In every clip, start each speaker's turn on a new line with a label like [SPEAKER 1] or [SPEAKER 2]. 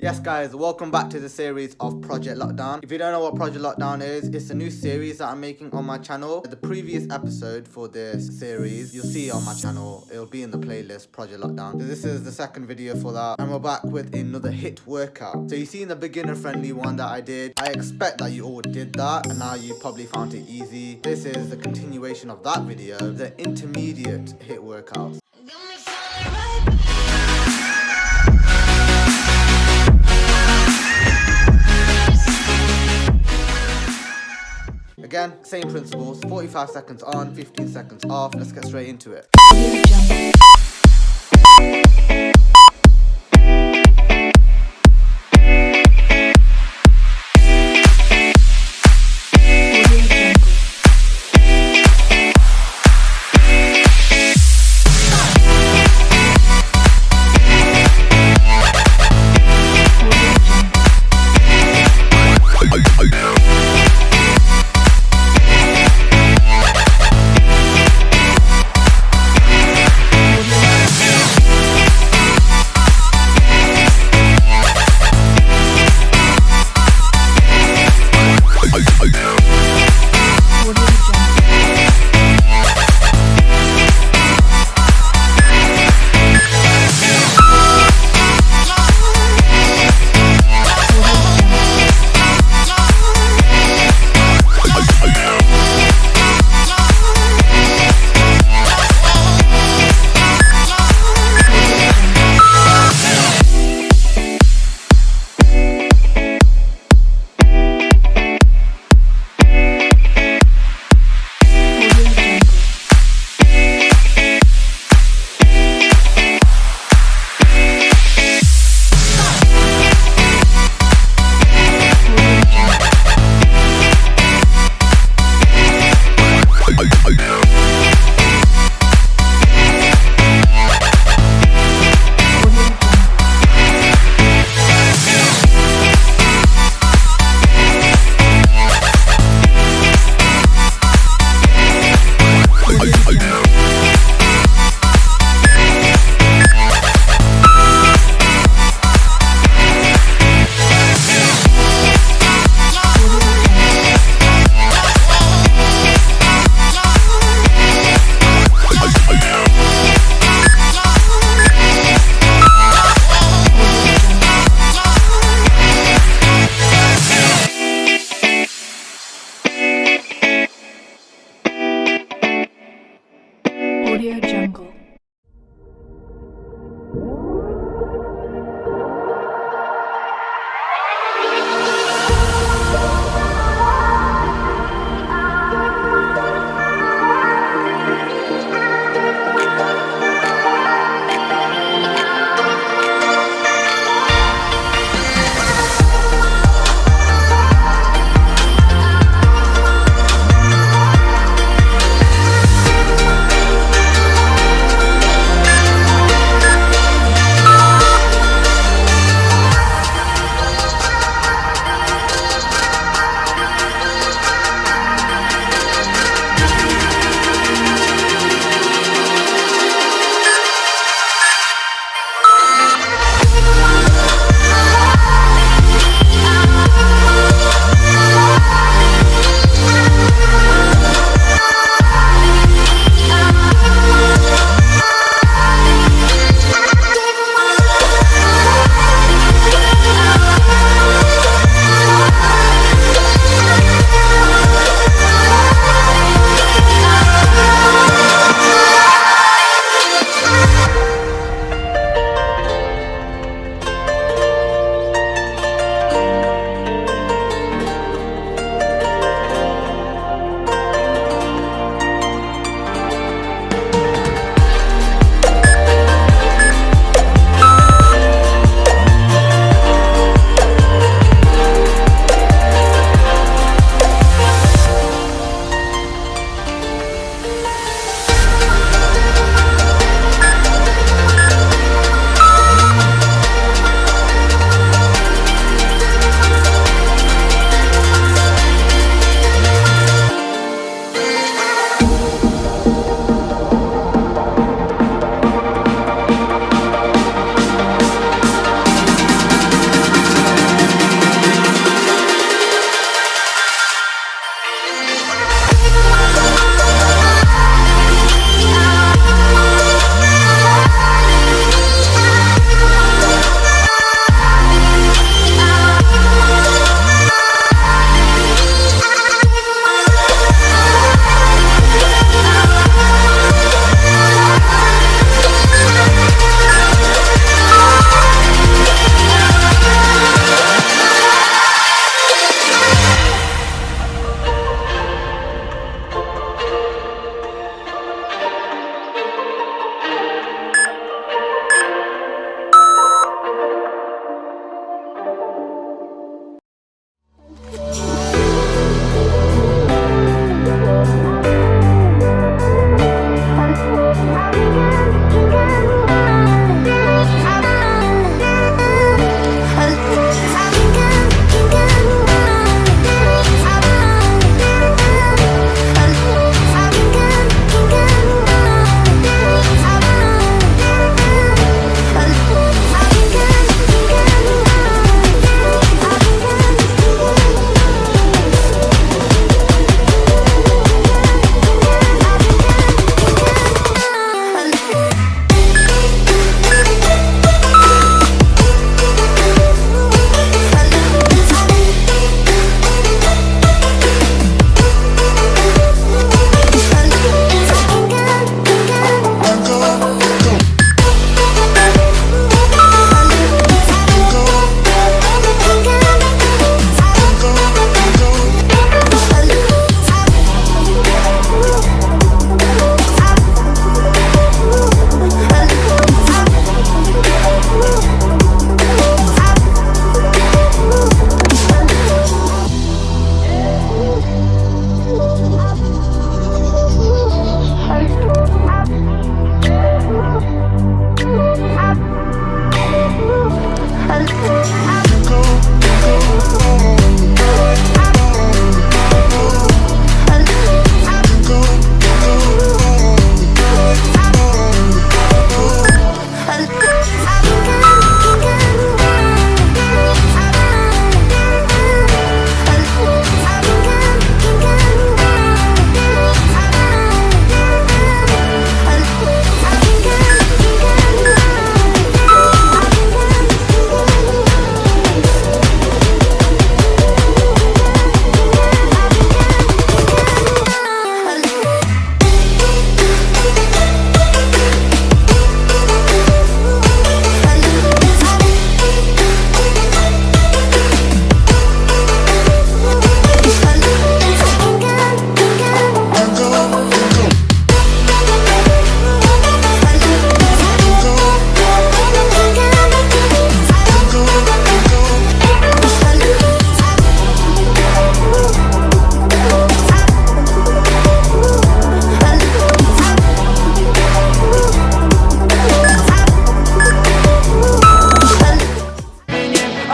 [SPEAKER 1] Yes guys, welcome back to the series of Project Lockdown. If you don't know what Project Lockdown is, it's a new series that I'm making on my channel. The previous episode for this series, you'll see it on my channel. It'll be in the playlist, Project Lockdown. So this is the second video for that. And we're back with another HIIT workout. So you seen the beginner friendly one that I did. I expect that you all did that and now you probably found it easy. This is the continuation of that video, the intermediate HIIT workout. Again, same principles, 45 seconds on, 15 seconds off. Let's get straight into it.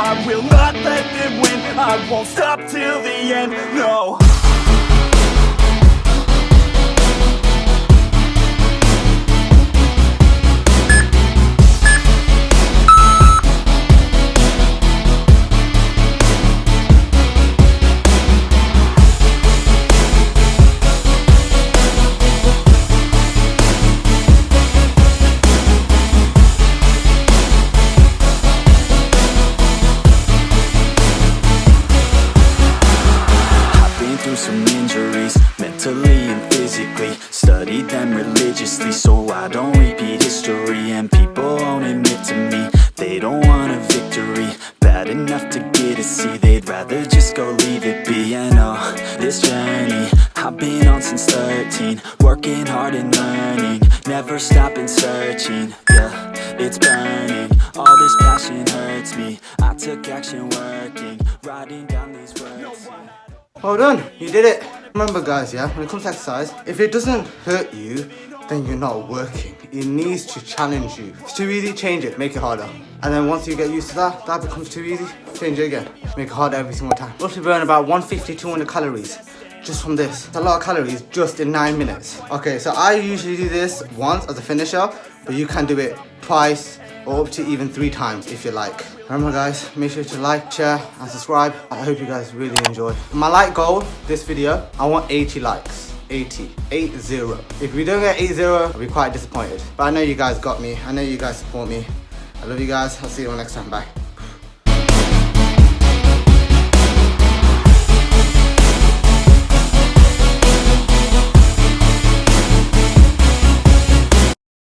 [SPEAKER 2] I will not let them win. I won't stop till the end, no. Some injuries, mentally and physically. Studied them religiously so I don't repeat history. And people won't admit to me they don't want a victory bad enough to get a C. They'd rather just go leave it be. And oh, this journey I've been on since 13, working hard and learning, never stopping searching. Yeah, it's burning, all this passion hurts me. I took action working, writing down these words.
[SPEAKER 1] Well done, you did it. Remember guys, yeah, when it comes to exercise, if it doesn't hurt you, then you're not working. It needs to challenge you. If it's too easy, change it, make it harder. And then once you get used to that, that becomes too easy, change it again. Make it harder every single time. Roughly burn about 150, 200 calories just from this. It's a lot of calories just in 9 minutes. Okay, so I usually do this once as a finisher, but you can do it twice or up to even 3 times if you like. Remember guys, make sure to like, share and subscribe. I hope you guys really enjoy. My like goal this video, I want 80 likes. 80. If we don't get 80, I'll be quite disappointed. But I know you guys got me. I know you guys support me. I love you guys. I'll see you all next time. Bye.